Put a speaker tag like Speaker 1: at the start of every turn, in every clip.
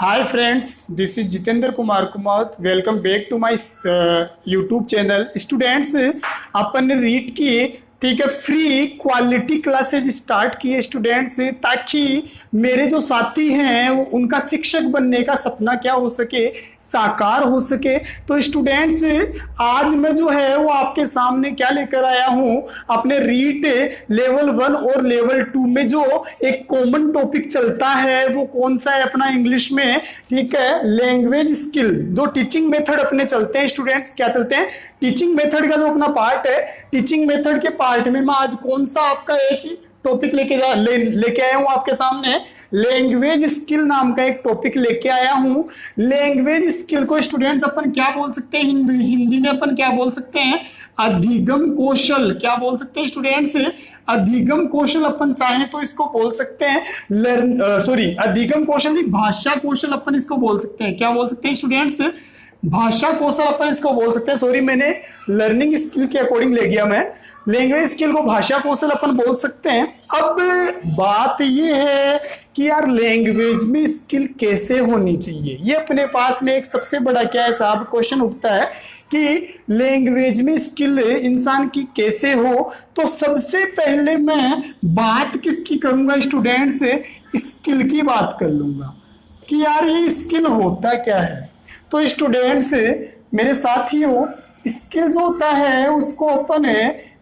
Speaker 1: Hi friends, this is Jitendra Kumar Kumath. Welcome back to my YouTube channel. Students अपन ने read किए, ठीक है, फ्री क्वालिटी क्लासेज स्टार्ट किए students, ताकि मेरे जो साथी हैं उनका शिक्षक बनने का सपना क्या हो सके, साकार हो सके। तो स्टूडेंट्स आज मैं जो है वो आपके सामने क्या लेकर आया हूँ, अपने रीट लेवल 1 और लेवल 2 में जो एक कॉमन टॉपिक चलता है वो कौन सा है अपना इंग्लिश में, ठीक है, लैंग्वेज स्किल। जो टीचिंग मेथड अपने चलते हैं स्टूडेंट्स, क्या चलते हैं, टीचिंग मेथड का जो अपना पार्ट है, टीचिंग मेथड के पार्ट में मैं आज कौन सा आपका एक टॉपिक लेके आया हूं आपके सामने, लैंग्वेज स्किल नाम का एक टॉपिक लेके आया हूं। लैंग्वेज स्किल को स्टूडेंट्स अपन क्या बोल सकते हैं, हिंदी में अपन क्या बोल सकते हैं, अधिगम कौशल। क्या बोल सकते हैं स्टूडेंट्स, अधिगम कौशल अपन चाहे तो इसको बोल सकते हैं। अधिगम कौशल नहीं, भाषा कौशल अपन इसको बोल सकते हैं। क्या बोल सकते हैं स्टूडेंट्स, भाषा कौशल अपन इसको बोल सकते हैं। सॉरी, मैंने लर्निंग स्किल के अकॉर्डिंग ले गया, मैं लैंग्वेज स्किल को भाषा कौशल अपन बोल सकते हैं। अब बात ये है कि यार लैंग्वेज में स्किल कैसे होनी चाहिए, ये अपने पास में एक सबसे बड़ा क्या है साहब क्वेश्चन उठता है कि लैंग्वेज में स्किल इंसान की कैसे हो। तो सबसे पहले मैं बात किसकी करूंगा स्टूडेंट्स, स्किल की बात कर लूंगा कि यार ये स्किल होता क्या है। तो स्टूडेंट्स मेरे साथियों, स्किल जो होता है उसको अपन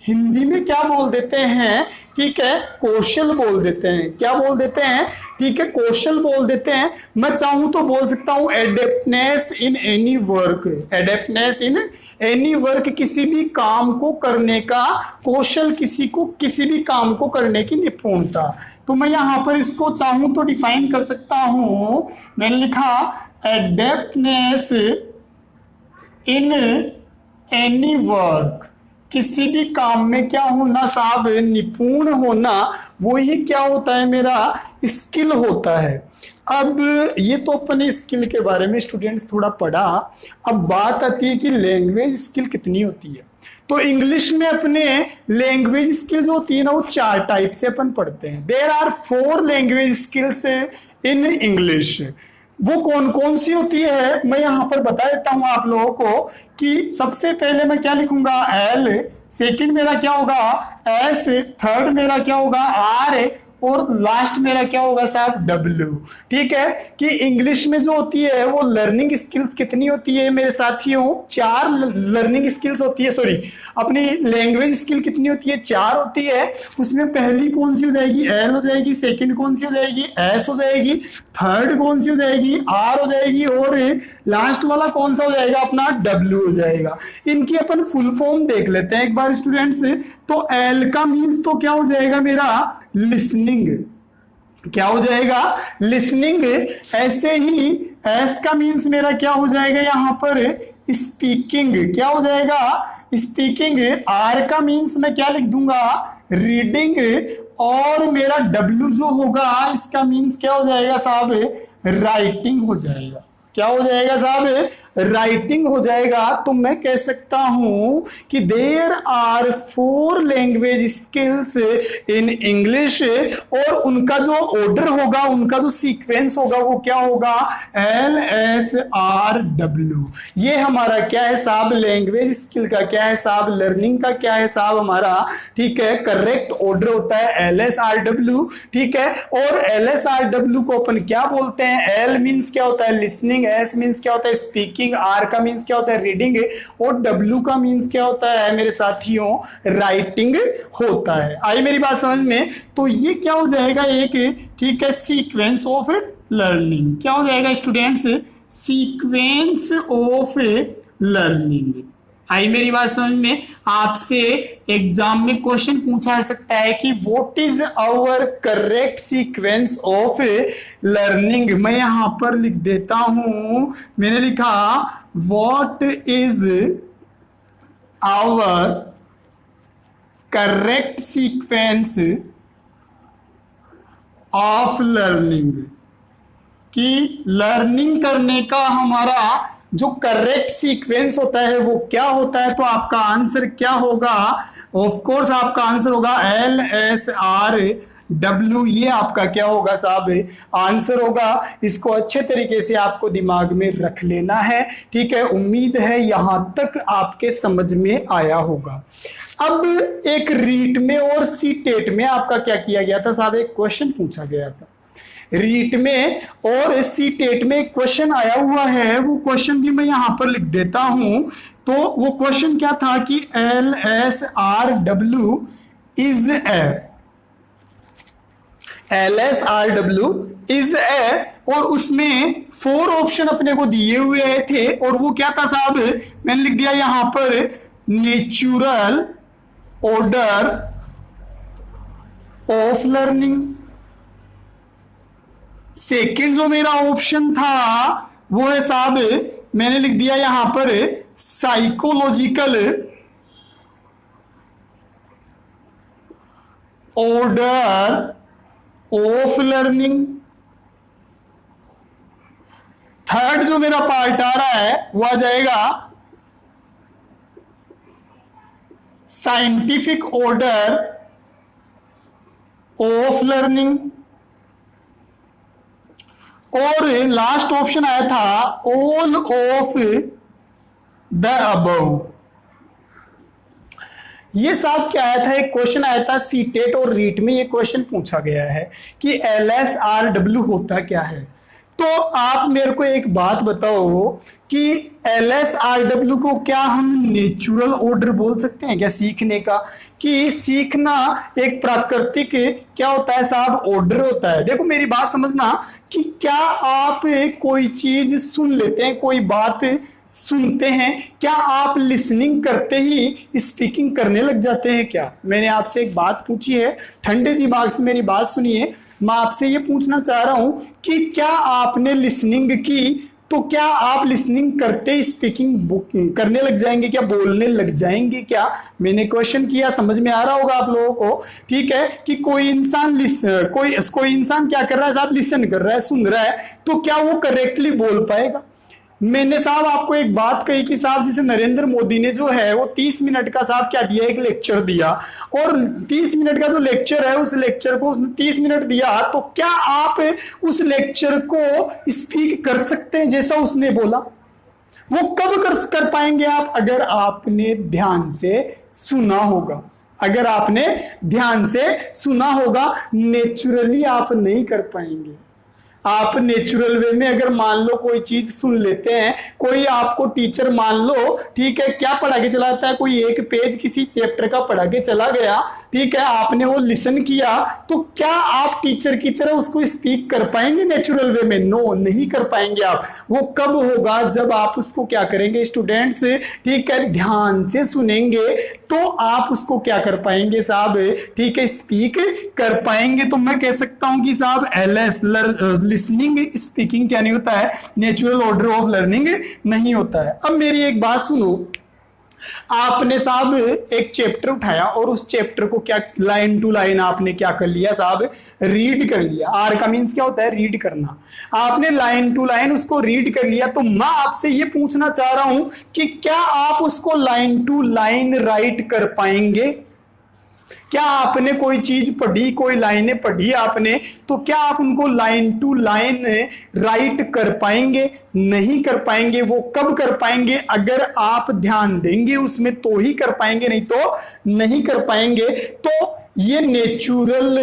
Speaker 1: हिंदी में क्या बोल देते हैं, ठीक है, कौशल बोल देते हैं। क्या बोल देते हैं, ठीक है, कौशल बोल देते हैं। मैं चाहूं तो बोल सकता हूं adeptness in any work, adeptness in any work, किसी भी काम को करने का कौशल, किसी भी काम को करने की निपुणता। तो मैं यहां पर इसको चाहूं तो डिफाइन कर सकता हूं, मैंने लिखा एडेप्टनेस इन एनी वर्क, किसी भी काम में क्या होना साहब, निपुण होना, वो ही क्या होता है, मेरा स्किल होता है। अब ये तो अपने स्किल के बारे में स्टूडेंट्स थोड़ा पढ़ा। अब बात आती है कि लैंग्वेज स्किल कितनी होती है। तो इंग्लिश में अपने लैंग्वेज स्किल जो होती है ना, वो 4 टाइप से अपन पढ़ते हैं। There are 4 language skills in English. वो कौन कौन सी होती है मैं यहां पर बता देता हूं आप लोगों को कि सबसे पहले मैं क्या लिखूंगा, एल, सेकंड मेरा क्या होगा, एस, थर्ड मेरा क्या होगा, आर, और लास्ट मेरा क्या होगा साहब, डब्ल्यू। ठीक है, कि इंग्लिश में जो होती है वो लर्निंग स्किल्स कितनी होती है मेरे साथियों, 4 लर्निंग स्किल्स होती है। सॉरी, अपनी लैंग्वेज स्किल कितनी होती है, 4 होती है। उसमें पहली कौन सी हो जाएगी, एल हो जाएगी, सेकंड कौन सी हो जाएगी, एस हो जाएगी, थर्ड कौन सी हो जाएगी, आर हो जाएगी, और लास्ट वाला कौन सा हो जाएगा, अपना डब्ल्यू हो जाएगा। इनकी अपन फुल फॉर्म देख लेते हैं एक बार स्टूडेंट्स। तो एल का मीन्स तो क्या हो जाएगा मेरा, लिसनिंग। क्या हो जाएगा, लिसनिंग। ऐसे ही एस का मीन्स मेरा क्या हो जाएगा यहां पर, स्पीकिंग। क्या हो जाएगा, स्पीकिंग। आर का मीन्स मैं क्या लिख दूंगा, रीडिंग। और मेरा डब्ल्यू जो होगा इसका मीन्स क्या हो जाएगा साहब, राइटिंग हो जाएगा। क्या हो जाएगा साहब, राइटिंग हो जाएगा। तो मैं कह सकता हूं कि there are 4 language skills in English, और उनका जो ऑर्डर होगा, उनका जो सीक्वेंस होगा वो क्या होगा, एल, एस, आर, डब्ल्यू। ये हमारा क्या है साहब, लैंग्वेज स्किल का क्या है साहब, लर्निंग का क्या है साहब हमारा, ठीक है, करेक्ट ऑर्डर होता है एल, एस, आर, डब्ल्यू। ठीक है, और एल, एस, आर, डब्ल्यू को अपन क्या बोलते हैं, एल मीन्स क्या होता है, लिसनिंग, एस मीन्स क्या होता है, स्पीकिंग, आर का मीन्स क्या होता है, रीडिंग, और डब्ल्यू का मीन्स क्या होता है मेरे साथियों, राइटिंग होता है। आई मेरी बात समझ में। तो ये क्या हो जाएगा एक, ठीक है, सीक्वेंस ऑफ लर्निंग। क्या हो जाएगा स्टूडेंट्स, सीक्वेंस ऑफ लर्निंग। आई मेरी बात समझ में। आपसे एग्जाम में क्वेश्चन पूछा जा सकता है कि what is our correct sequence of learning. मैं यहां पर लिख देता हूं, मैंने लिखा what is our correct sequence of learning, कि लर्निंग करने का हमारा जो करेक्ट सीक्वेंस होता है वो क्या होता है। तो आपका आंसर क्या होगा, ऑफ कोर्स आपका आंसर होगा एल, एस, आर, डब्ल्यू, ये आपका क्या होगा साहब, आंसर होगा। इसको अच्छे तरीके से आपको दिमाग में रख लेना है, ठीक है। उम्मीद है यहां तक आपके समझ में आया होगा। अब एक रीट में और सी टेट में आपका क्या किया गया था साहब, एक क्वेश्चन पूछा गया था। रीट में और सी टेट में एक क्वेश्चन आया हुआ है, वो क्वेश्चन भी मैं यहां पर लिख देता हूं। तो वो क्वेश्चन क्या था कि LSRW इज ए, और उसमें 4 ऑप्शन अपने को दिए हुए थे, और वो क्या था साहब, मैंने लिख दिया यहां पर natural order of learning. Second जो मेरा ऑप्शन था वो है साहब, मैंने लिख दिया यहां पर psychological order of learning. Third जो मेरा पार्ट आ रहा है वो आ जाएगा साइंटिफिक ऑर्डर ऑफ लर्निंग, और लास्ट ऑप्शन आया था ऑल ऑफ द अबव। ये साहब क्या आया था, एक क्वेश्चन आया था सीटेट और रीट में, ये क्वेश्चन पूछा गया है कि LSRW होता क्या है। तो आप मेरे को एक बात बताओ कि LSRW को क्या हम नेचुरल ऑर्डर बोल सकते हैं क्या सीखने का, कि सीखना एक प्राकृतिक क्या होता है साहब, ऑर्डर होता है। देखो मेरी बात समझना कि क्या आप कोई चीज सुन लेते हैं, कोई बात सुनते हैं, क्या आप लिसनिंग करते ही स्पीकिंग करने लग जाते हैं क्या? मैंने आपसे एक बात पूछी है, ठंडे दिमाग से मेरी बात सुनिए। मैं आपसे ये पूछना चाह रहा हूं कि क्या आपने लिसनिंग की, तो क्या आप लिसनिंग करते ही स्पीकिंग करने लग जाएंगे क्या, बोलने लग जाएंगे क्या? मैंने क्वेश्चन किया, समझ में आ रहा होगा आप लोगों को, ठीक है। कि कोई इंसान क्या कर रहा है साहब, लिसन कर रहा है, सुन रहा है, तो क्या वो करेक्टली बोल पाएगा? मैंने साहब आपको एक बात कही कि साहब जैसे नरेंद्र मोदी ने जो है वो 30 मिनट का साहब क्या दिया, एक लेक्चर दिया, और 30 मिनट का जो लेक्चर है उस लेक्चर को उसने 30 मिनट दिया, तो क्या आप उस लेक्चर को स्पीक कर सकते हैं जैसा उसने बोला? वो कब कर पाएंगे आप? अगर आपने ध्यान से सुना होगा, अगर आपने ध्यान से सुना होगा। नेचुरली आप नहीं कर पाएंगे। आप नेचुरल वे में अगर मान लो कोई चीज सुन लेते हैं, कोई आपको टीचर मान लो, ठीक है, क्या पढ़ा के चलाता है, कोई एक पेज किसी चैप्टर का पढ़ा के चला गया, ठीक है, आपने वो लिसन किया, तो क्या आप टीचर की तरह उसको स्पीक कर पाएंगे नेचुरल वे में? नो, नहीं कर पाएंगे आप। वो कब होगा? जब आप उसको क्या करेंगे स्टूडेंट्स, ठीक है, ध्यान से सुनेंगे, तो आप उसको क्या कर पाएंगे साहब, ठीक है, स्पीक कर पाएंगे। तो मैं कह सकता हूं कि साहब LS लिसनिंग स्पीकिंग क्या नहीं होता है, नेचुरल ऑर्डर ऑफ लर्निंग नहीं होता है। अब मेरी एक बात सुनो, आपने साहब एक चैप्टर उठाया और उस चैप्टर को क्या लाइन टू लाइन आपने क्या कर लिया साहब, रीड कर लिया। आर का मीन्स क्या होता है, रीड करना। आपने लाइन टू लाइन उसको रीड कर लिया, तो मैं आपसे ये पूछना चाह रहा हूं कि क्या आप उसको लाइन टू लाइन राइट कर पाएंगे? क्या आपने कोई चीज पढ़ी, कोई लाइनें पढ़ी आपने, तो क्या आप उनको लाइन टू लाइन राइट कर पाएंगे? नहीं कर पाएंगे। वो कब कर पाएंगे? अगर आप ध्यान देंगे उसमें तो ही कर पाएंगे, नहीं तो नहीं कर पाएंगे। तो ये नेचुरल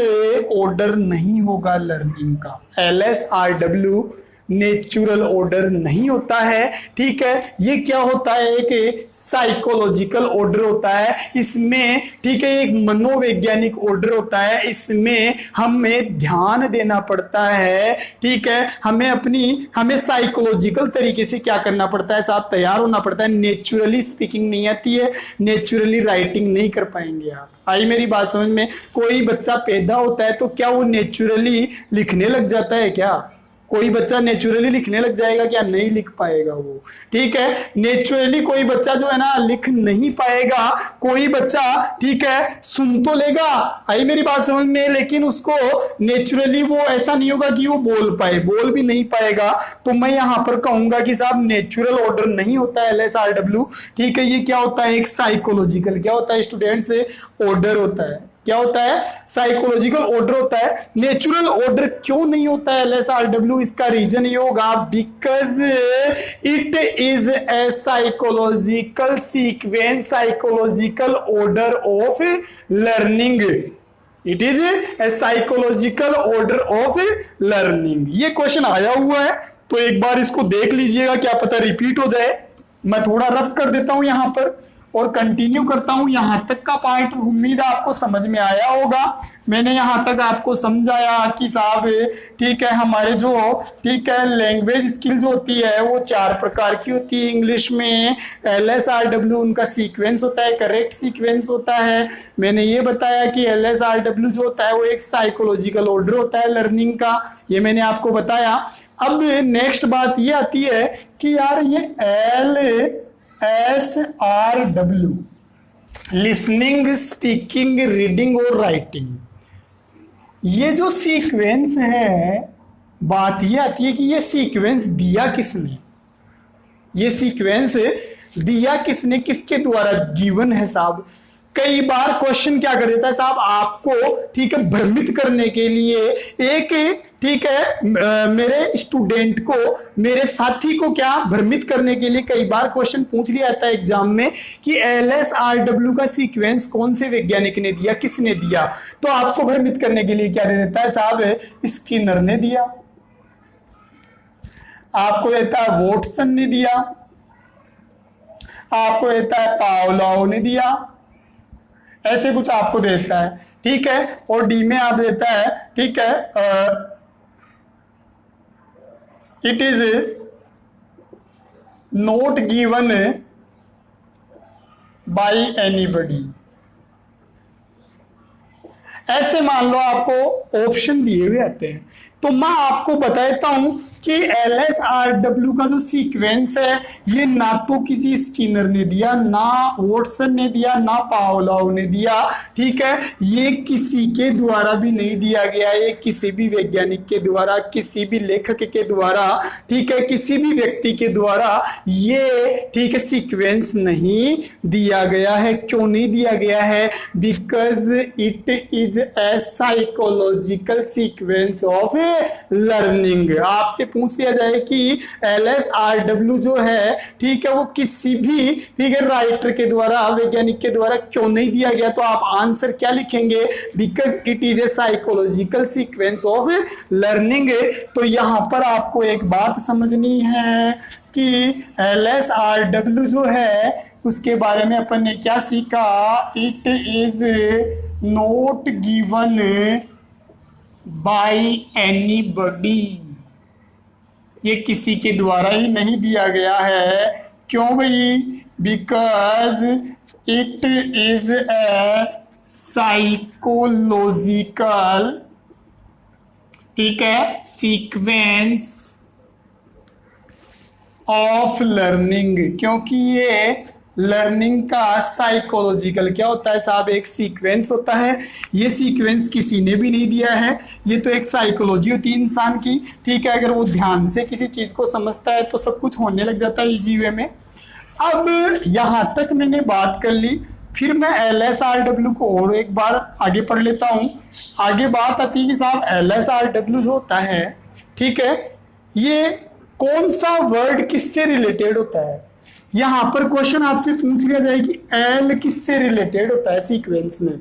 Speaker 1: ऑर्डर नहीं होगा लर्निंग का। LSRW नेचुरल ऑर्डर नहीं होता है, ठीक है। ये क्या होता है, एक साइकोलॉजिकल ऑर्डर होता है इसमें, ठीक है, एक मनोवैज्ञानिक ऑर्डर होता है। इसमें हमें ध्यान देना पड़ता है, ठीक है, हमें साइकोलॉजिकल तरीके से क्या करना पड़ता है साहब, तैयार होना पड़ता है। नेचुरली स्पीकिंग नहीं आती है, नेचुरली राइटिंग नहीं कर पाएंगे आप। आई मेरी बात समझ में? कोई बच्चा पैदा होता है तो क्या वो नेचुरली लिखने लग जाता है क्या? कोई बच्चा नेचुरली लिखने लग जाएगा क्या? नहीं लिख पाएगा वो, ठीक है। नेचुरली कोई बच्चा जो है ना लिख नहीं पाएगा। कोई बच्चा, ठीक है, सुन तो लेगा, आई मेरी बात समझ में, लेकिन उसको नेचुरली वो ऐसा नहीं होगा कि वो बोल पाए, बोल भी नहीं पाएगा। तो मैं यहां पर कहूंगा कि साहब नेचुरल ऑर्डर नहीं होता है LSRW, ठीक है। ये क्या होता है, एक साइकोलॉजिकल क्या होता है स्टूडेंट्स, ऑर्डर होता है। क्या होता है, साइकोलॉजिकल ऑर्डर होता है। नेचुरल ऑर्डर क्यों नहीं होता है LSRW, इसका रीजन ये होगा because it is a psychological sequence, psychological order of learning. It is a psychological order of learning. ये क्वेश्चन आया हुआ है तो एक बार इसको देख लीजिएगा, क्या पता रिपीट हो जाए। मैं थोड़ा रफ कर देता हूं यहां पर और कंटिन्यू करता हूं। यहां तक का पार्ट उम्मीद है आपको समझ में आया होगा। मैंने यहां तक आपको समझाया कि साहब ठीक है, हमारे जो ठीक है लैंग्वेज स्किल जो होती है वो 4 प्रकार की होती है इंग्लिश में। LSRW उनका सीक्वेंस होता है, करेक्ट सीक्वेंस होता है। मैंने ये बताया कि LSRW जो होता है वो एक साइकोलॉजिकल ऑर्डर होता है लर्निंग का, ये मैंने आपको बताया। अब नेक्स्ट बात ये आती है कि यार ये LSRW लिसनिंग, स्पीकिंग, रीडिंग और राइटिंग, ये जो सीक्वेंस है, बात ये आती है कि ये सीक्वेंस दिया किसने, ये सीक्वेंस दिया किसने, किसके द्वारा गिवन है साहब। कई बार क्वेश्चन क्या कर देता है साहब आपको ठीक है भ्रमित करने के लिए, एक ठीक है मेरे स्टूडेंट को, मेरे साथी को क्या भ्रमित करने के लिए कई बार क्वेश्चन पूछ लिया जाता है एग्जाम में कि LSRW का सीक्वेंस कौन से वैज्ञानिक ने दिया, किसने दिया। तो आपको भ्रमित करने के लिए क्या दे देता है साहब, स्किनर ने दिया, आपको देता है वॉटसन ने दिया, आपको देता है पावलोव ने दिया, ऐसे कुछ आपको देता है, ठीक है। और डी में आप देता है ठीक है it is not given by anybody. ऐसे मान लो आपको ऑप्शन दिए हुए आते हैं, तो मैं आपको बताता हूं कि LSRW का जो सीक्वेंस है ये ना तो किसी स्किनर ने दिया, ना वॉटसन ने दिया, ना पावलोव ने दिया, ठीक है। ये किसी के द्वारा भी नहीं दिया गया, ये किसी भी वैज्ञानिक के द्वारा, किसी भी लेखक के द्वारा, ठीक है, किसी भी व्यक्ति के द्वारा ये ठीक है सीक्वेंस नहीं दिया गया है। क्यों नहीं दिया गया है, because it is a psychological sequence of learning. आपसे पूछ लिया जाए कि LSRW जो है ठीक है वो किसी भी ठीक है राइटर के द्वारा, वैज्ञानिक के द्वारा क्यों नहीं दिया गया, तो आप आंसर क्या लिखेंगे, because it is a psychological sequence of learning. तो यहां पर आपको एक बात समझनी है कि LSRW जो है उसके बारे में अपन ने क्या सीखा, it is not given by anybody, ये किसी के द्वारा ही नहीं दिया गया है। क्यों भाई, because it is a psychological ठीक है सीक्वेंस ऑफ लर्निंग, क्योंकि ये लर्निंग का साइकोलॉजिकल क्या होता है साहब, एक सीक्वेंस होता है। ये सीक्वेंस किसी ने भी नहीं दिया है, ये तो एक साइकोलॉजी होती है इंसान की, ठीक है। अगर वो ध्यान से किसी चीज को समझता है तो सब कुछ होने लग जाता है इजी वे में। अब यहां तक मैंने बात कर ली, फिर मैं LSRW को और एक बार आगे पढ़ लेता हूं। आगे बात आती है कि साहब LSRW जो होता है ठीक है, ये कौन सा वर्ड किससे रिलेटेड होता है। यहां पर क्वेश्चन आपसे पूछ लिया जाए कि L किससे रिलेटेड होता है सीक्वेंस में,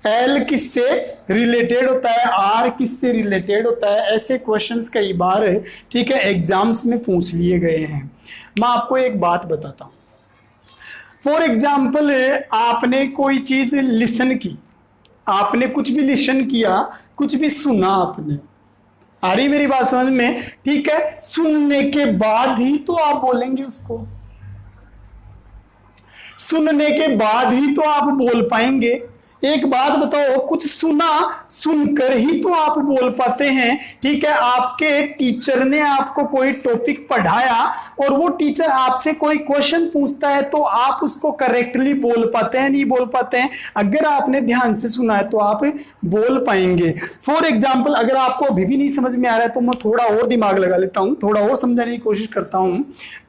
Speaker 1: L किससे रिलेटेड होता है, R किससे रिलेटेड होता है। ऐसे क्वेश्चंस कई बार ठीक है एग्जाम्स में पूछ लिए गए हैं। मैं आपको एक बात बताता हूं, फॉर एग्जाम्पल आपने कोई चीज लिसन की, आपने कुछ भी लिसन किया, कुछ भी सुना आपने, आ रही मेरी बात समझ में, ठीक है। सुनने के बाद ही तो आप बोलेंगे उसको, सुनने के बाद ही तो आप बोल पाएंगे। एक बात बताओ, कुछ सुना, सुनकर ही तो आप बोल पाते हैं, ठीक है। आपके टीचर ने आपको कोई टॉपिक पढ़ाया और वो टीचर आपसे कोई क्वेश्चन पूछता है तो आप उसको करेक्टली बोल पाते हैं, नहीं बोल पाते हैं। अगर आपने ध्यान से सुना है तो आप बोल पाएंगे। फॉर एग्जाम्पल अगर आपको अभी भी नहीं समझ में आ रहा है तो मैं थोड़ा और दिमाग लगा लेता हूं, थोड़ा और समझाने की कोशिश करता हूं।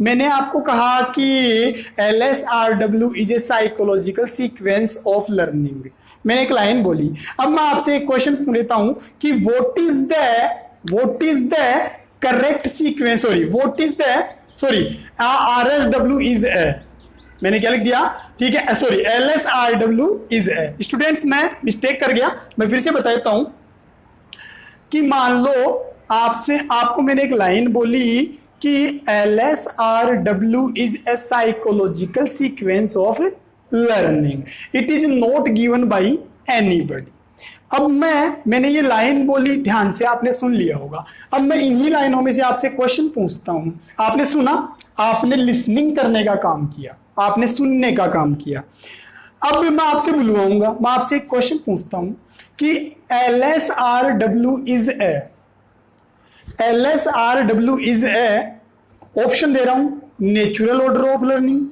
Speaker 1: मैंने आपको कहा कि LSRW is a psychological sequence of learning. मैंने एक लाइन बोली। अब मैं आपसे एक क्वेश्चन पूछ लेता हूं कि what is the correct sequence, sorry R S W is ए, मैंने क्या लिख दिया, ठीक है, sorry L S R W is A. Students मैं मिस्टेक कर गया, मैं फिर से बता देता हूं कि मान लो आपको मैंने एक लाइन बोली कि L S R W is a psychological sequence of learning, it is not given by anybody. अब मैंने ये लाइन बोली, ध्यान से आपने सुन लिया होगा। अब मैं इन्हीं लाइनों में से आपसे क्वेश्चन पूछता हूं। आपने सुना, आपने लिसनिंग करने का काम किया, आपने सुनने का काम किया। अब मैं आपसे बुलवाऊंगा, मैं आपसे एक क्वेश्चन पूछता हूं कि L S R W is a, L S R W is a, option दे रहा हूं, natural order of learning,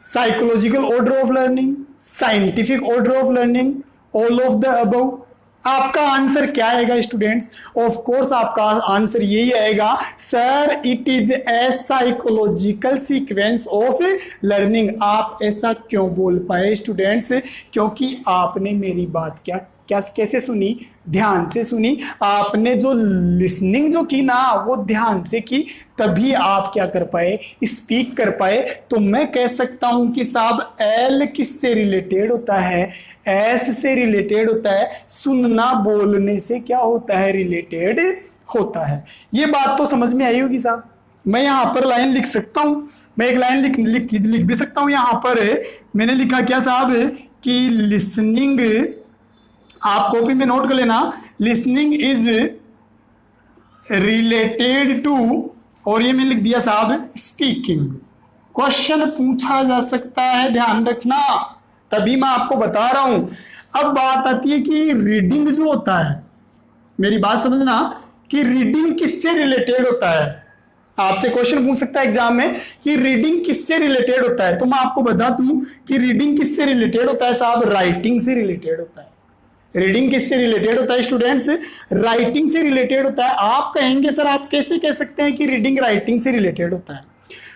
Speaker 1: psychological order of learning, scientific order of learning, all of the above. आपका आंसर क्या आएगा students? Of course आपका answer यही आएगा, sir it is a psychological sequence of learning. आप ऐसा क्यों बोल पाए स्टूडेंट्स? क्योंकि आपने मेरी बात कैसे सुनी, ध्यान से सुनी। आपने जो लिसनिंग जो की ना, वो ध्यान से की, तभी आप क्या कर पाए, स्पीक कर पाए। तो मैं कह सकता हूं कि साहब एल किससे रिलेटेड होता है, एस से रिलेटेड होता है, सुनना बोलने से क्या होता है, रिलेटेड होता है। ये बात तो समझ में आई होगी साहब। मैं यहां पर लाइन लिख सकता हूं, मैं एक लाइन लिख भी सकता हूं। यहां पर मैंने लिखा क्या साहब कि लिसनिंग, आप कॉपी में नोट कर लेना, लिसनिंग इज रिलेटेड टू, और ये मैंने लिख दिया साहब स्पीकिंग। क्वेश्चन पूछा जा सकता है, ध्यान रखना, तभी मैं आपको बता रहा हूं। अब बात आती है कि रीडिंग जो होता है, मेरी बात समझना, कि रीडिंग किससे रिलेटेड होता है। आपसे क्वेश्चन पूछ सकता है एग्जाम में कि रीडिंग किससे रिलेटेड होता है, तो मैं आपको बता दूं कि रीडिंग किससे रिलेटेड होता है साहब, राइटिंग से रिलेटेड होता है। रीडिंग किससे रिलेटेड होता है स्टूडेंट्स? राइटिंग से रिलेटेड होता है। आप कहेंगे सर आप कैसे कह सकते हैं कि रीडिंग राइटिंग से रिलेटेड होता है?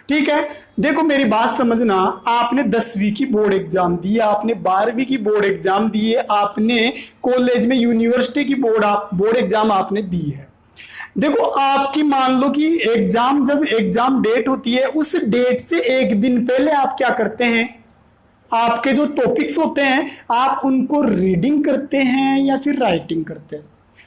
Speaker 1: ठीक है, देखो मेरी बात समझना, आपने 10वीं की बोर्ड एग्जाम दी, आपने 12वीं की बोर्ड एग्जाम दी है, आपने कॉलेज में यूनिवर्सिटी की बोर्ड एग्जाम आपने दी है। देखो आपकी मान लो कि एग्जाम, जब एग्जाम डेट होती है, उस डेट से एक दिन पहले आप क्या करते हैं, आपके जो टॉपिक्स होते हैं आप उनको रीडिंग करते हैं या फिर राइटिंग करते हैं।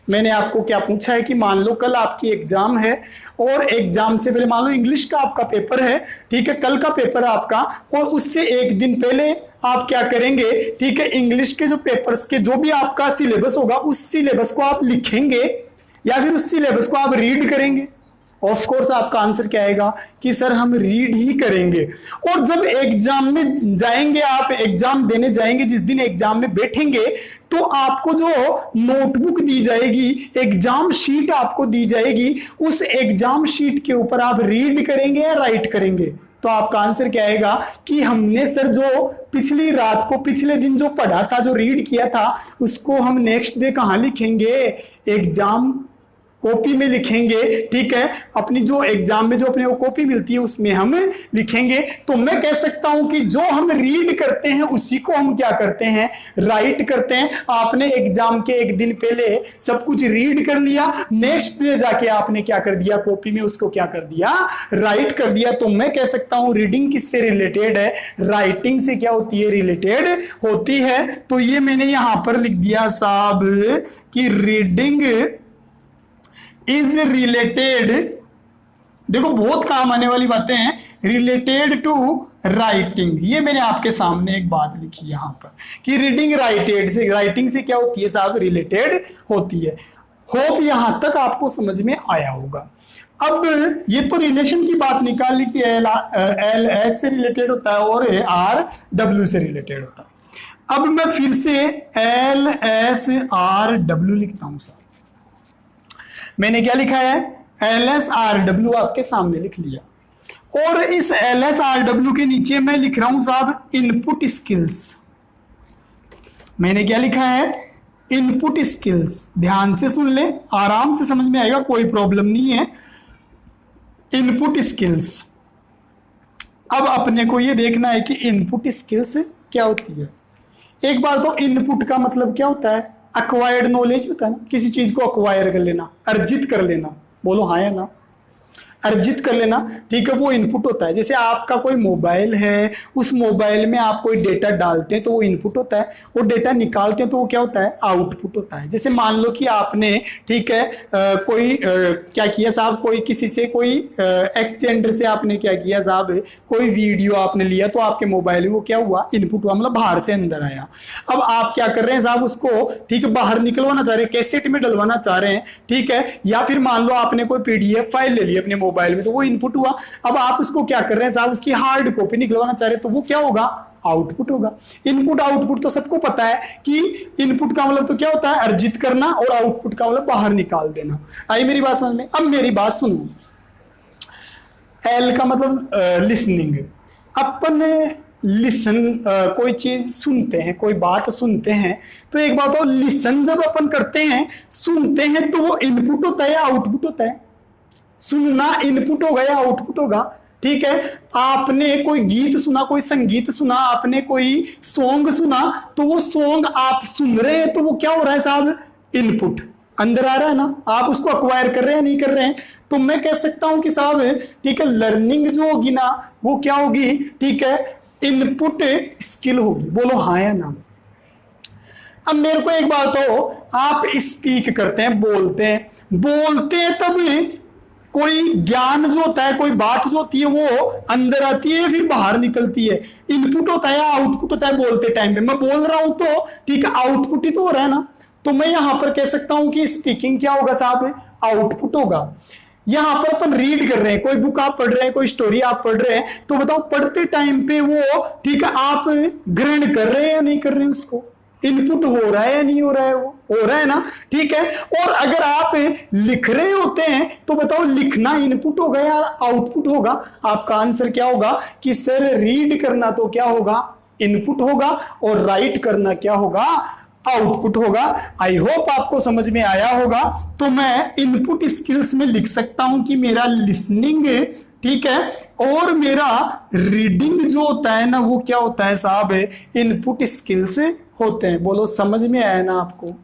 Speaker 1: मैंने आपको क्या पूछा है कि मान लो कल आपकी एग्जाम है, और एग्जाम से पहले मान लो इंग्लिश का आपका पेपर है, ठीक है, कल का पेपर है आपका, और उससे एक दिन पहले आप क्या करेंगे, ठीक है, इंग्लिश के जो पेपर्स के जो भी आपका सिलेबस होगा, उस सिलेबस को आप लिखेंगे या फिर उस सिलेबस को आप रीड करेंगे। ऑफ कोर्स आपका आंसर क्या आएगा कि सर हम रीड ही करेंगे। और जब एग्जाम में जाएंगे, आप एग्जाम देने जाएंगे, जिस दिन एग्जाम में बैठेंगे, तो आपको जो नोटबुक दी जाएगी, एग्जाम शीट आपको दी जाएगी, उस एग्जाम शीट के ऊपर आप रीड करेंगे या राइट करेंगे। तो आपका आंसर क्या आएगा कि हमने सर जो पिछली रात को, पिछले दिन जो पढ़ा था, जो रीड किया था, उसको हम नेक्स्ट डे कहां लिखेंगे, एग्जाम कॉपी में लिखेंगे। ठीक है, अपनी जो एग्जाम में जो अपने को कॉपी मिलती है उसमें हम लिखेंगे। तो मैं कह सकता हूं कि जो हम रीड करते हैं उसी को हम क्या करते हैं, राइट करते हैं। आपने एग्जाम के एक दिन पहले सब कुछ रीड कर लिया, नेक्स्ट डे जाके आपने क्या कर दिया, कॉपी में उसको क्या कर दिया, राइट कर दिया। तो मैं कह सकता हूं रीडिंग किससे रिलेटेड है, राइटिंग से क्या होती है, रिलेटेड होती है। तो ये मैंने यहां पर लिख दिया साहब कि रीडिंग इज रिलेटेड, देखो बहुत काम आने वाली बातें हैं, रिलेटेड टू राइटिंग। ये मैंने आपके सामने एक बात लिखी यहां पर कि रीडिंग राइटिंग से क्या होती है साहब, रिलेटेड होती है। होप यहां तक आपको समझ में आया होगा। अब ये तो रिलेशन की बात निकाल ली कि एल एस से रिलेटेड होता है और आर डब्ल्यू से रिलेटेड होता है। अब मैं फिर से एल एस आर डब्ल्यू लिखता हूं साहब। मैंने क्या लिखा है, एल एस आर डब्ल्यू आपके सामने लिख लिया, और इस एल एस आर डब्ल्यू के नीचे मैं लिख रहा हूं साहब इनपुट स्किल्स। मैंने क्या लिखा है, इनपुट स्किल्स। ध्यान से सुन ले, आराम से समझ में आएगा, कोई प्रॉब्लम नहीं है। Input skills. अब अपने को ये देखना है कि इनपुट स्किल्स क्या होती है। एक बार तो इनपुट का मतलब क्या होता है, अक्वायर्ड नॉलेज होता है ना, किसी चीज को अक्वायर कर लेना, अर्जित कर लेना, बोलो हाँ या ना, अर्जित कर लेना, ठीक है, वो इनपुट होता है। जैसे आपका कोई मोबाइल है, उस मोबाइल में आप कोई डेटा डालते हैं तो वो इनपुट होता है, और डेटा निकालते हैं तो वो क्या होता है, आउटपुट होता है। जैसे मान लो कि आपने, ठीक है, क्या किया साहब, कोई किसी से कोई एक्सचेंडर से आपने क्या किया साहब, कोई वीडियो आपने लिया तो आपके मोबाइल में वो क्या हुआ, इनपुट हुआ, मतलब बाहर से अंदर आया। अब आप क्या कर रहे हैं साहब, उसको ठीक है बाहर निकलवाना चाह रहे हैं, कैसेट में डलवाना चाह रहे हैं, ठीक है, या फिर मान लो आपने कोई पीडीएफ फाइल ले ली अपने मोबाइल में तो वो इनपुट हुआ। अब आप उसको क्या कर रहे हैं साहब, उसकी हार्ड कॉपी निकलवाना चाह रहे हैं तो वो क्या होगा, आउटपुट होगा। इनपुट आउटपुट तो सबको पता है कि इनपुट का मतलब तो क्या होता है, अर्जित करना, और आउटपुट का मतलब बाहर निकाल देना। आई मेरी बात समझ में? अब मेरी बात सुनो, एल का मतलब लिसनिंग। अपन लिसन कोई चीज सुनते हैं, कोई बात सुनते हैं, तो एक बात हो, लिसन जब अपन करते हैं, सुनते हैं, तो वो इनपुट होता है या आउटपुट होता है? सुनना इनपुट होगा या आउटपुट होगा? ठीक है, आपने कोई गीत सुना, कोई संगीत सुना, आपने कोई सॉन्ग सुना, तो वो सॉन्ग आप सुन रहे हैं तो वो क्या हो रहा है साहब, इनपुट अंदर आ रहा है ना, आप उसको अक्वायर कर रहे हैं, नहीं कर रहे हैं। तो मैं कह सकता हूं कि साहब, ठीक है, लर्निंग जो होगी ना वो क्या होगी, ठीक है, इनपुट स्किल होगी। बोलो हाँ या ना। अब मेरे को एक बात हो, आप स्पीक करते हैं, बोलते हैं तब कोई ज्ञान जो होता है, कोई बात जो होती है वो अंदर आती है फिर बाहर निकलती है, इनपुट होता है या आउटपुट होता है? बोलते टाइम पे मैं बोल रहा हूं तो ठीक है, आउटपुट ही तो हो रहा है ना। तो मैं यहां पर कह सकता हूं कि स्पीकिंग क्या होगा साहब, आउटपुट होगा। यहां पर अपन रीड कर रहे हैं, कोई बुक आप पढ़ रहे हैं, कोई स्टोरी आप पढ़ रहे हैं, तो बताओ पढ़ते टाइम पे वो, ठीक है, आप ग्रहण कर रहे हैं या नहीं कर रहे हैं, उसको इनपुट हो रहा है या नहीं हो रहा है? वो हो रहा है ना, ठीक है। और अगर आप लिख रहे होते हैं तो बताओ लिखना इनपुट होगा या आउटपुट होगा? आपका आंसर क्या होगा कि सर रीड करना तो क्या होगा, इनपुट होगा, और राइट करना क्या होगा, आउटपुट होगा। आई होप आपको समझ में आया होगा। तो मैं इनपुट स्किल्स में लिख सकता हूं कि मेरा लिसनिंग, ठीक है, और मेरा रीडिंग जो होता है ना वो क्या होता है साहब, इनपुट स्किल्स होते हैं। बोलो समझ में आया ना आपको?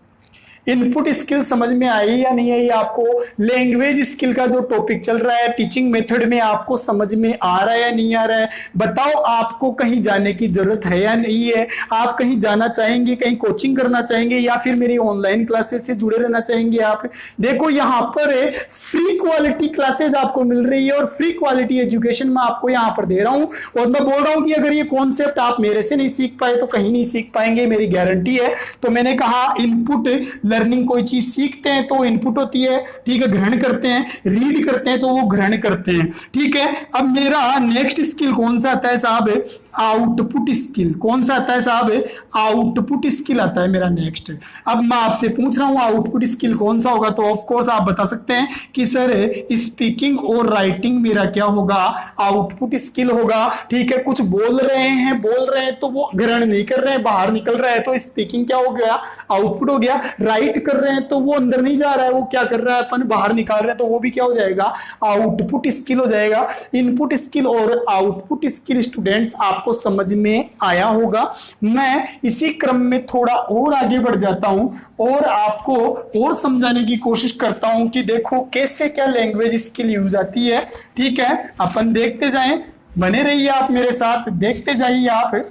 Speaker 1: इनपुट स्किल समझ में आई या नहीं आई आपको? लैंग्वेज स्किल का जो टॉपिक चल रहा है टीचिंग मेथड में, आपको समझ में आ रहा है या नहीं आ रहा है? बताओ, आपको कहीं जाने की जरूरत है या नहीं है? आप कहीं जाना चाहेंगे, कहीं कोचिंग करना चाहेंगे, या फिर मेरी ऑनलाइन क्लासेस से जुड़े रहना चाहेंगे आप? देखो यहाँ पर फ्री क्वालिटी क्लासेज आपको मिल रही है, और फ्री क्वालिटी एजुकेशन मैं आपको यहाँ पर दे रहा हूँ। और मैं बोल रहा हूँ कि अगर ये कॉन्सेप्ट आप मेरे से नहीं सीख पाए तो कहीं नहीं सीख पाएंगे, मेरी गारंटी है। तो मैंने कहा इनपुट लर्निंग, कोई चीज सीखते हैं तो इनपुट होती है, ठीक है, ग्रहण करते हैं, रीड करते हैं तो वो ग्रहण करते हैं, ठीक है। अब मेरा नेक्स्ट स्किल कौन सा आता है साहब, आउटपुट स्किल। कौन सा आता है साहब, आउटपुट स्किल आता है मेरा नेक्स्ट। अब मैं आपसे पूछ रहा हूं आउटपुट स्किल कौन सा होगा, तो ऑफ कोर्स आप बता सकते हैं कि सर स्पीकिंग और राइटिंग मेरा क्या होगा, आउटपुट स्किल होगा, ठीक है। कुछ बोल रहे हैं तो वो ग्रहण नहीं कर रहे हैं, बाहर निकल रहा है, तो स्पीकिंग क्या हो गया, आउटपुट हो गया। राइट कर रहे हैं तो वो अंदर नहीं जा रहा है, वो क्या कर रहा है, अपन बाहर निकाल रहे हैं, तो वो भी क्या हो जाएगा, आउटपुट स्किल हो जाएगा। इनपुट स्किल और आउटपुट स्किल स्टूडेंट्स आपको समझ में आया होगा। मैं इसी क्रम में थोड़ा और आगे बढ़ जाता हूं और आपको और समझाने की कोशिश करता हूं कि देखो कैसे क्या लैंग्वेज स्किल यूज आती है, ठीक है। अपन देखते जाएं, बने रहिए आप मेरे साथ, देखते जाइए आप।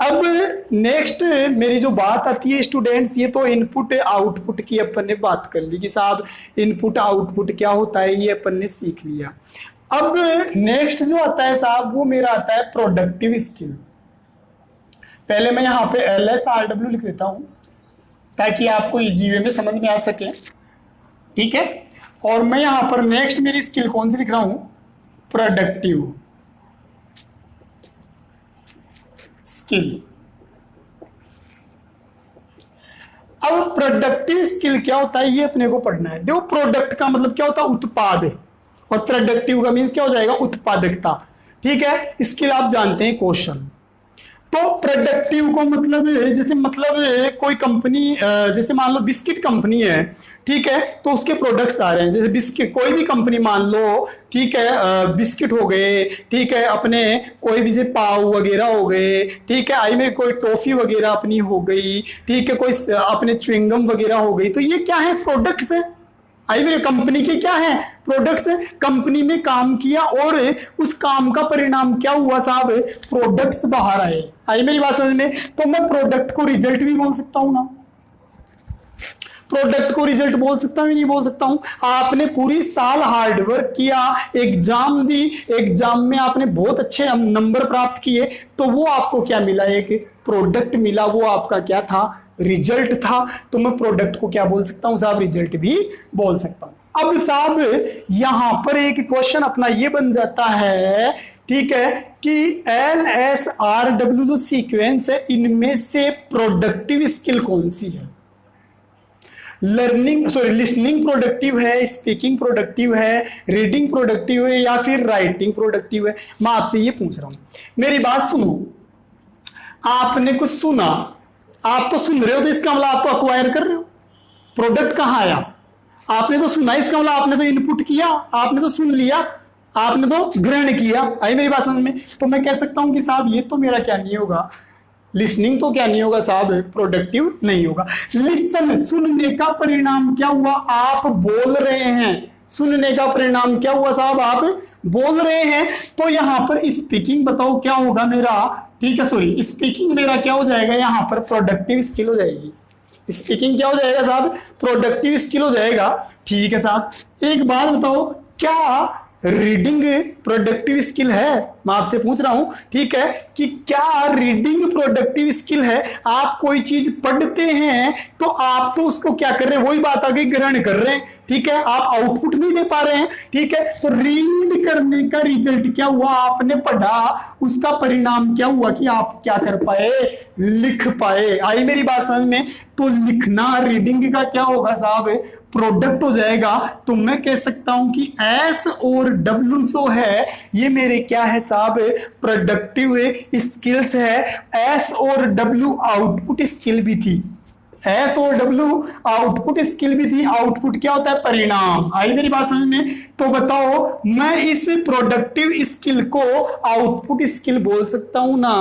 Speaker 1: अब नेक्स्ट मेरी जो बात आती है स्टूडेंट्स, ये तो इनपुट आउटपुट की अपन ने बात कर ली कि साहब इनपुट आउटपुट क्या होता है, ये अपन ने सीख लिया। अब नेक्स्ट जो आता है साहब वो मेरा आता है प्रोडक्टिव स्किल। पहले मैं यहाँ पे LSRW लिख देता हूं ताकि आपको इजी वे में समझ में आ सके, ठीक है। और मैं यहाँ पर नेक्स्ट मेरी स्किल कौन सी लिख रहा हूं, प्रोडक्टिव स्किल। अब प्रोडक्टिव स्किल क्या होता है ये अपने को पढ़ना है। देखो प्रोडक्ट का मतलब क्या होता है, उत्पाद, और प्रोडक्टिव का मीन्स क्या हो जाएगा, उत्पादकता, ठीक है। स्किल आप जानते हैं कौशल। तो प्रोडक्टिव को मतलब जैसे मतलब कोई कंपनी जैसे मान लो बिस्किट कंपनी है, ठीक है, तो उसके प्रोडक्ट्स आ रहे हैं, जैसे बिस्किट कोई भी कंपनी मान लो, ठीक है, बिस्किट हो गए, ठीक है, अपने कोई भी जैसे पाव वगैरह हो गए, ठीक है, आई में कोई टॉफी वगैरह अपनी हो गई, ठीक है, कोई अपने च्युइंगम वगैरह हो गई, तो ये क्या है, प्रोडक्ट्स है। आई मेरे कंपनी के क्या है, प्रोडक्ट्स है। कंपनी में काम किया और उस काम का परिणाम क्या हुआ साहब, प्रोडक्ट्स बाहर आए। आई मेरी बात समझ में, तो मैं प्रोडक्ट को रिजल्ट भी बोल सकता हूं ना, प्रोडक्ट को रिजल्ट बोल सकता हूं, नहीं बोल सकता हूं। आपने पूरी साल हार्डवर्क किया, एग्जाम दी, एग्जाम में आपने बहुत अच्छे नंबर प्राप्त किए, तो वो आपको क्या मिला, एक प्रोडक्ट मिला, वो आपका क्या था, रिजल्ट था। तो मैं प्रोडक्ट को क्या बोल सकता हूं साहब, रिजल्ट भी बोल सकता हूं। अब साहब यहां पर एक क्वेश्चन अपना ये बन जाता है, ठीक है, कि LSRW जो सीक्वेंस है, इनमें से प्रोडक्टिव स्किल कौन सी है। लिसनिंग प्रोडक्टिव है, स्पीकिंग प्रोडक्टिव है, रीडिंग प्रोडक्टिव है, या फिर राइटिंग प्रोडक्टिव है। मैं आपसे ये पूछ रहा हूं, मेरी बात सुनो, आपने कुछ सुना, आप तो सुन रहे हो, तो इसका मतलब आप तो अक्वायर कर रहे हो। प्रोडक्ट कहां आया, आपने तो सुना, इसका मतलब आपने तो इनपुट किया, आपने तो सुन लिया, आपने तो ग्रहण किया। आई मेरी बात समझ में, तो मैं कह सकता हूं कि साहब ये तो मेरा क्या नहीं होगा, लिसनिंग तो क्या नहीं होगा साहब, प्रोडक्टिव नहीं होगा। लिसन, सुनने का परिणाम क्या हुआ, आप बोल रहे हैं, सुनने का परिणाम क्या हुआ साहब, आप बोल रहे हैं। तो यहां पर स्पीकिंग बताओ क्या होगा मेरा, ठीक है, सॉरी, स्पीकिंग मेरा क्या हो जाएगा, यहां पर प्रोडक्टिव स्किल हो जाएगी। स्पीकिंग क्या हो जाएगा साहब, प्रोडक्टिव स्किल हो जाएगा। ठीक है साहब, एक बात बताओ, क्या रीडिंग प्रोडक्टिव स्किल है, मैं आपसे पूछ रहा हूं, ठीक है, कि क्या रीडिंग प्रोडक्टिव स्किल है। आप कोई चीज पढ़ते हैं तो आप तो उसको क्या कर रहे हैं, वही बात आ गई, ग्रहण कर रहे हैं, ठीक है, आप आउटपुट नहीं दे पा रहे हैं, ठीक है। तो रीड करने का रिजल्ट क्या हुआ, आपने पढ़ा, उसका परिणाम क्या हुआ कि आप क्या कर पाए, लिख पाए। आई मेरी बात समझ में, तो लिखना रीडिंग का क्या होगा साहब, प्रोडक्ट हो जाएगा। तो मैं कह सकता हूं कि S और W जो है ये मेरे क्या है साहब, प्रोडक्टिव स्किल्स है। S और W आउटपुट स्किल भी थी, S और W आउटपुट स्किल भी थी। आउटपुट क्या होता है, परिणाम। आई मेरी बात समझ में, तो बताओ मैं इस प्रोडक्टिव स्किल को आउटपुट स्किल बोल सकता हूं ना,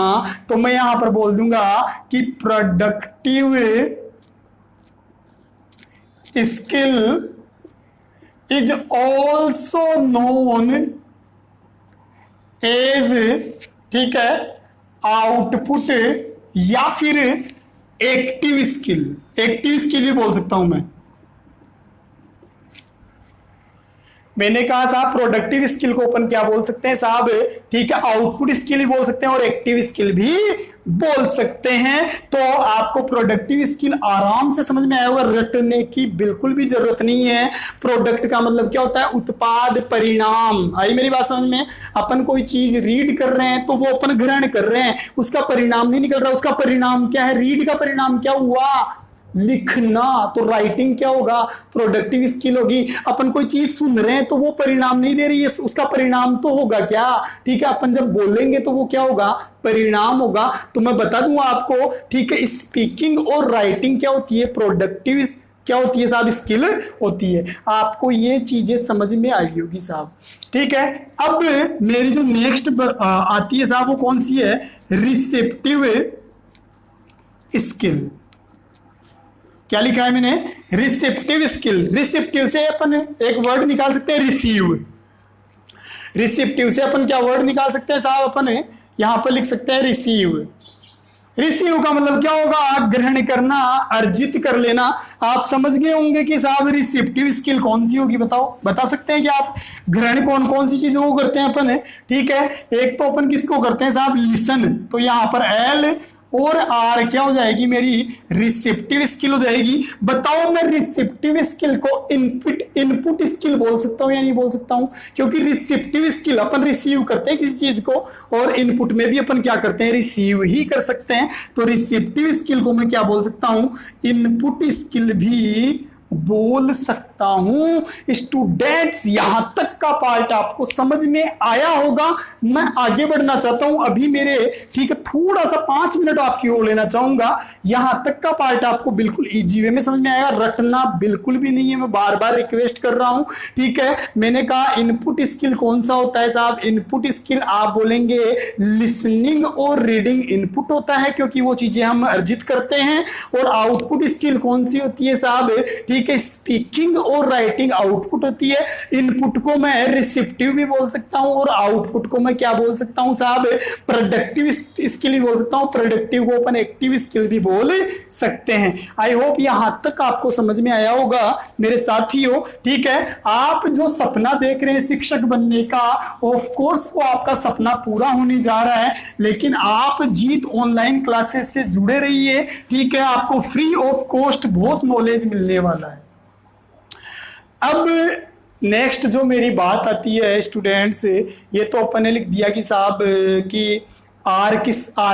Speaker 1: तो मैं यहां पर बोल दूंगा कि productive skill is also known as, ठीक है, आउटपुट या फिर एक्टिव स्किल। एक्टिव स्किल भी बोल सकता हूं मैंने कहा साहब प्रोडक्टिव स्किल को अपन क्या बोल सकते हैं साहब, ठीक है, आउटपुट स्किल भी बोल सकते हैं और एक्टिव स्किल भी बोल सकते हैं। तो आपको प्रोडक्टिव स्किल आराम से समझ में आया होगा, रटने की बिल्कुल भी जरूरत नहीं है। प्रोडक्ट का मतलब क्या होता है, उत्पाद, परिणाम। आई मेरी बात समझ में, अपन कोई चीज रीड कर रहे हैं तो वो अपन ग्रहण कर रहे हैं, उसका परिणाम नहीं निकल रहा, उसका परिणाम क्या है, रीड का परिणाम क्या हुआ, लिखना। तो राइटिंग क्या होगा, प्रोडक्टिव स्किल होगी। अपन कोई चीज सुन रहे हैं तो वो परिणाम नहीं दे रही है, उसका परिणाम तो होगा क्या, ठीक है, अपन जब बोलेंगे तो वो क्या होगा, परिणाम होगा। तो मैं बता दूं आपको, ठीक है, स्पीकिंग और राइटिंग क्या होती है, प्रोडक्टिव क्या होती है साहब, स्किल होती है। आपको ये चीजें समझ में आई होगी साहब, ठीक है। अब मेरी जो नेक्स्ट आती है साहब वो कौन सी है, रिसेप्टिव स्किल। क्या लिखा है मैंने, रिसेप्टिव स्किल। रिसेप्टिव से अपन एक वर्ड निकाल सकते हैं, रिसीव। रिसेप्टिव से अपन क्या वर्ड निकाल सकते हैं साहब, अपन यहां पर लिख सकते हैं रिसीव। रिसीव का मतलब क्या होगा, ग्रहण करना, अर्जित कर लेना। आप समझ गए होंगे कि साहब रिसेप्टिव स्किल कौन सी होगी, बताओ, बता सकते हैं कि आप ग्रहण कौन कौन सी चीजों को करते हैं अपन, ठीक है। एक तो अपन किसको करते हैं साहब, लिसन। तो यहां पर L और R क्या हो जाएगी, मेरी रिसेप्टिव स्किल हो जाएगी। बताओ मैं रिसेप्टिव स्किल को इनपुट स्किल बोल सकता हूं या नहीं बोल सकता हूं, क्योंकि रिसेप्टिव स्किल अपन रिसीव करते हैं किसी चीज को, और इनपुट में भी अपन क्या करते हैं, रिसीव ही कर सकते हैं। तो रिसेप्टिव स्किल को मैं क्या बोल सकता हूं, इनपुट स्किल भी बोल सकता हूं। स्टूडेंट्स, यहां तक का पार्ट आपको समझ में आया होगा। मैं आगे बढ़ना चाहता हूं अभी मेरे, ठीक है, थोड़ा सा 5 मिनट आपकी ओर लेना चाहूंगा। यहां तक का पार्ट आपको बिल्कुल इजी वे में समझ में आएगा, रटना बिल्कुल भी नहीं है, मैं बार बार रिक्वेस्ट कर रहा हूं। ठीक है, मैंने कहा इनपुट स्किल कौन सा होता है साहब? इनपुट स्किल आप बोलेंगे लिसनिंग और रीडिंग इनपुट होता है, क्योंकि वो चीजें हम अर्जित करते हैं। और आउटपुट स्किल कौन सी होती है साहब? ठीक है, स्पीकिंग और राइटिंग आउटपुट होती है। इनपुट को मैं रिसेप्टिव भी बोल सकता हूं और आउटपुट को मैं क्या बोल सकता हूं साहब? प्रोडक्टिव स्किल भी बोल सकता हूं। प्रोडक्टिव को अपन एक्टिव स्किल भी बोल सकते हैं। आई होप यहां तक आपको समझ में आया होगा मेरे साथियों। ठीक है, आप जो सपना देख रहे हैं शिक्षक बनने का, ऑफ कोर्स वो आपका सपना पूरा होने जा रहा है, लेकिन आप जीत ऑनलाइन क्लासेस से जुड़े रहिए। ठीक है, आपको फ्री ऑफ कॉस्ट बहुत नॉलेज मिलने वाला है। अब नेक्स्ट जो मेरी बात आती है स्टूडेंट्स, ये तो अपन ने लिख दिया कि साहब कि आर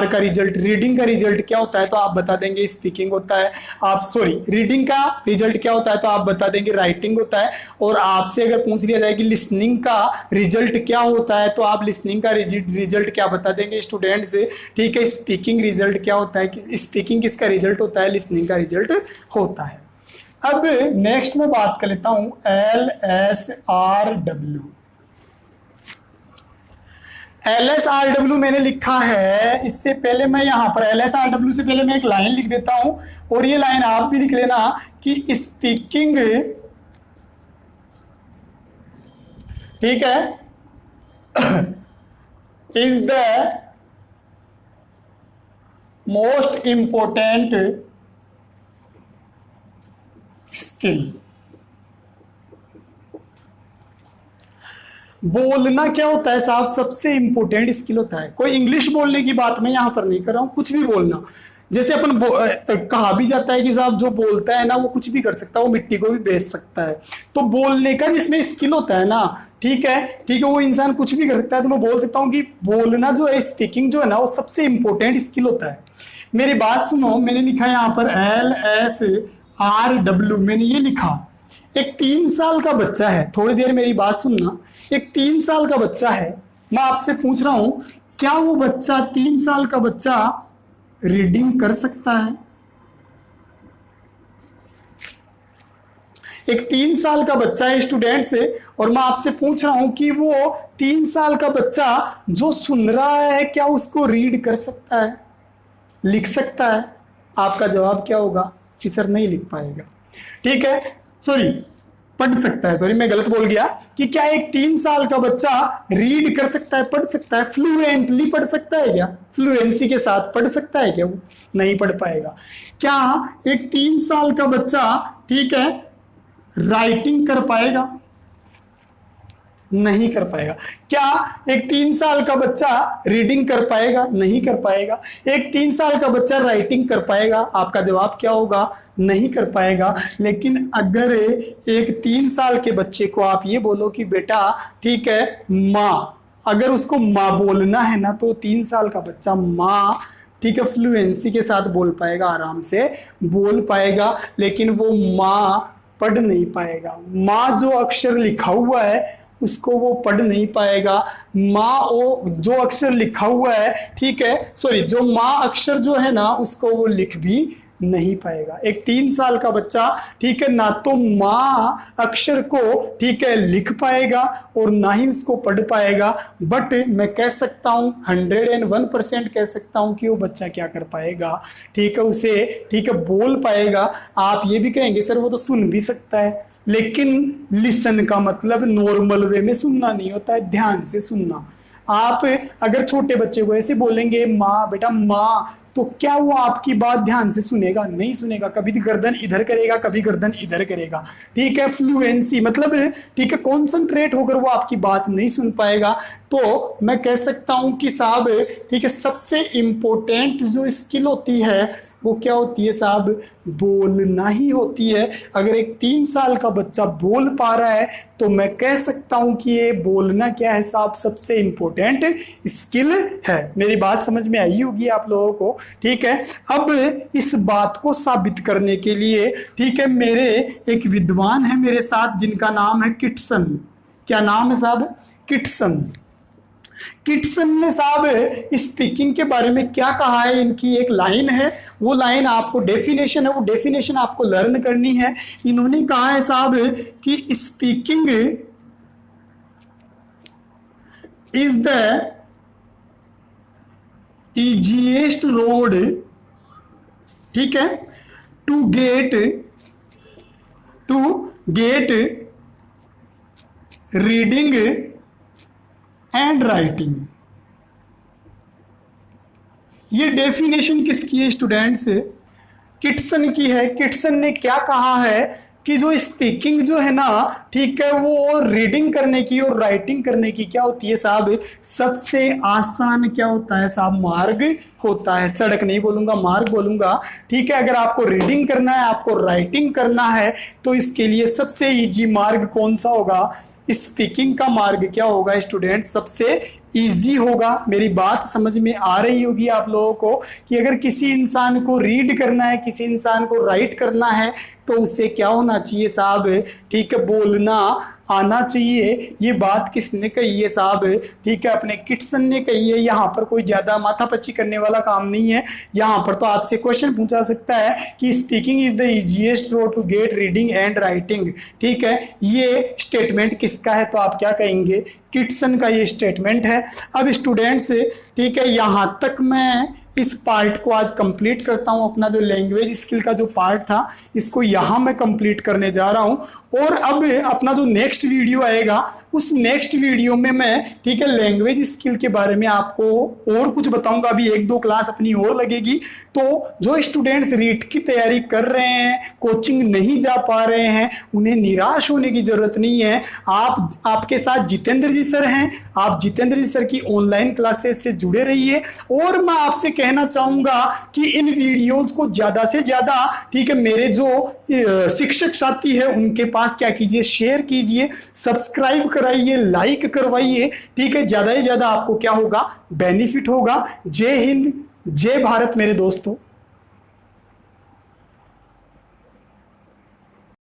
Speaker 1: का रिजल्ट, रीडिंग का रिजल्ट क्या होता है तो आप बता देंगे स्पीकिंग होता है। आप सॉरी, रीडिंग का रिजल्ट क्या होता है तो आप बता देंगे राइटिंग होता है। और आपसे अगर पूछ लिया जाए कि लिसनिंग का रिजल्ट क्या होता है तो आप लिसनिंग का रिजल्ट क्या बता देंगे स्टूडेंट्स। ठीक है, स्पीकिंग रिजल्ट क्या होता है, स्पीकिंग किसका रिजल्ट होता है? लिसनिंग का रिजल्ट होता है। अब नेक्स्ट में बात कर लेता हूं LSRW। LSRW मैंने लिखा है, इससे पहले मैं यहां पर LSRW से पहले मैं एक लाइन लिख देता हूं और ये लाइन आप भी लिख लेना कि स्पीकिंग, ठीक है, is the most important skill. बोलना क्या होता है साहब? सबसे इंपॉर्टेंट स्किल होता है। कोई इंग्लिश बोलने की बात मैं यहां पर नहीं कर रहा हूं, कुछ भी बोलना। जैसे अपन कहा भी जाता है कि साहब जो बोलता है ना वो कुछ भी कर सकता है, वो मिट्टी को भी बेच सकता है। तो बोलने का जिसमें स्किल होता है ना, ठीक है, वो इंसान कुछ भी कर सकता है। तो मैं बोल सकता हूं कि बोलना जो है, स्पीकिंग जो है ना, वो सबसे इंपॉर्टेंट स्किल होता है। मेरी बात सुनो, मैंने लिखा है यहां पर LSRW, मैंने ये लिखा। एक 3 साल का बच्चा है, थोड़ी देर मेरी बात सुनना। एक 3 साल का बच्चा है, मैं आपसे पूछ रहा हूं क्या वो बच्चा 3 साल का बच्चा रीडिंग कर सकता है? एक 3 साल का बच्चा है स्टूडेंट से, और मैं आपसे पूछ रहा हूं कि वो 3 साल का बच्चा जो सुन रहा है क्या उसको रीड कर सकता है, लिख सकता है? आपका जवाब क्या होगा कि सर नहीं लिख पाएगा। ठीक है, सॉरी, पढ़ सकता है, सॉरी मैं गलत बोल गया कि क्या एक 3 साल का बच्चा रीड कर सकता है, पढ़ सकता है, फ्लुएंटली पढ़ सकता है क्या? फ्लुएंसी के साथ पढ़ सकता है क्या? वो नहीं पढ़ पाएगा। क्या एक 3 साल का बच्चा, ठीक है, राइटिंग कर पाएगा? नहीं कर पाएगा। क्या एक 3 साल का बच्चा रीडिंग कर पाएगा? नहीं कर पाएगा। एक 3 साल का बच्चा राइटिंग कर पाएगा? आपका जवाब क्या होगा? नहीं कर पाएगा। लेकिन अगर एक 3 साल के बच्चे को आप ये बोलो कि बेटा, ठीक है, माँ, अगर उसको माँ बोलना है ना, तो 3 साल का बच्चा माँ, ठीक है, फ्लुएंसी के साथ बोल पाएगा, आराम से बोल पाएगा, लेकिन वो माँ पढ़ नहीं पाएगा। माँ जो अक्षर लिखा हुआ है उसको वो पढ़ नहीं पाएगा। माँ वो जो अक्षर लिखा हुआ है, ठीक है, सॉरी, जो माँ अक्षर जो है ना उसको वो लिख भी नहीं पाएगा। एक 3 साल का बच्चा, ठीक है, ना तो माँ अक्षर को, ठीक है, लिख पाएगा और ना ही उसको पढ़ पाएगा। बट मैं कह सकता हूँ 101% कह सकता हूँ कि वो बच्चा क्या कर पाएगा, ठीक है, उसे, ठीक है, बोल पाएगा। आप ये भी कहेंगे सर वो तो सुन भी सकता है, लेकिन लिसन का मतलब नॉर्मल वे में सुनना नहीं होता है, ध्यान से सुनना। आप अगर छोटे बच्चे को ऐसे बोलेंगे माँ, बेटा माँ, तो क्या वो आपकी बात ध्यान से सुनेगा? नहीं सुनेगा। कभी गर्दन इधर करेगा, कभी गर्दन इधर करेगा। ठीक है, फ्लुएंसी मतलब, ठीक है, कॉन्सेंट्रेट होकर वो आपकी बात नहीं सुन पाएगा। तो मैं कह सकता हूं कि साहब, ठीक है, सबसे इंपॉर्टेंट जो स्किल होती है वो क्या होती है साहब, बोलना ही होती है। अगर एक 3 साल का बच्चा बोल पा रहा है तो मैं कह सकता हूं कि ये बोलना क्या है साहब, सबसे इंपॉर्टेंट स्किल है। मेरी बात समझ में आई होगी आप लोगों को, ठीक है। अब इस बात को साबित करने के लिए, ठीक है, मेरे एक विद्वान है मेरे साथ जिनका नाम है किटसन। क्या नाम है साहब? किटसन। किटसन ने साहब स्पीकिंग के बारे में क्या कहा है, इनकी एक लाइन है, वो लाइन आपको डेफिनेशन है, वो डेफिनेशन आपको लर्न करनी है। इन्होंने कहा है साहब कि speaking is the easiest road, ठीक है, to get reading and writing. ये डेफिनेशन किसकी है स्टूडेंट्स? किटसन की है। किटसन ने क्या कहा है कि जो स्पीकिंग जो है ना, ठीक है, वो रीडिंग करने की और राइटिंग करने की क्या होती है साहब, सबसे आसान क्या होता है साहब, मार्ग होता है। सड़क नहीं बोलूंगा, मार्ग बोलूंगा, ठीक है। अगर आपको रीडिंग करना है, आपको राइटिंग करना है, तो इसके लिए सबसे इजी मार्ग कौन सा होगा? स्पीकिंग का मार्ग क्या होगा स्टूडेंट? सबसे इजी होगा। मेरी बात समझ में आ रही होगी आप लोगों को कि अगर किसी इंसान को रीड करना है, किसी इंसान को राइट करना है, तो उससे क्या होना चाहिए साहब, ठीक है, बोलना आना चाहिए। ये बात किसने कही है साहब? ठीक है, अपने किटसन ने कही है। यहाँ पर कोई ज्यादा माथापच्ची करने वाला काम नहीं है। यहाँ पर तो आपसे क्वेश्चन पूछा सकता है कि speaking is the easiest road to get reading and writing, ठीक है। ये स्टेटमेंट किसका है? तो आप क्या कहेंगे? किटसन का ये स्टेटमेंट है। अब स्टूडेंट्स, ठीक है, यहाँ तक मैं इस पार्ट को आज कंप्लीट करता हूँ। अपना जो लैंग्वेज स्किल का जो पार्ट था, इसको यहाँ मैं कंप्लीट करने जा रहा हूँ। और अब अपना जो नेक्स्ट वीडियो आएगा, उस नेक्स्ट वीडियो में मैं, ठीक है, लैंग्वेज स्किल के बारे में आपको और कुछ बताऊंगा। अभी 1-2 क्लास अपनी और लगेगी। तो जो स्टूडेंट्स रीट की तैयारी कर रहे हैं, कोचिंग नहीं जा पा रहे हैं, उन्हें निराश होने की जरूरत नहीं है। आपके साथ जितेंद्र जी सर हैं। आप जितेंद्र जी सर की ऑनलाइन क्लासेस से जुड़े रहिए। और मैं आपसे कहना चाहूंगा कि इन वीडियोस को ज्यादा से ज्यादा, ठीक है, मेरे जो शिक्षक साथी है उनके पास क्या कीजिए, शेयर कीजिए, सब्सक्राइब कराइए, लाइक करवाइए, ठीक है। ज्यादा से ज्यादा आपको क्या होगा, बेनिफिट होगा। जय हिंद, जय भारत मेरे दोस्तों।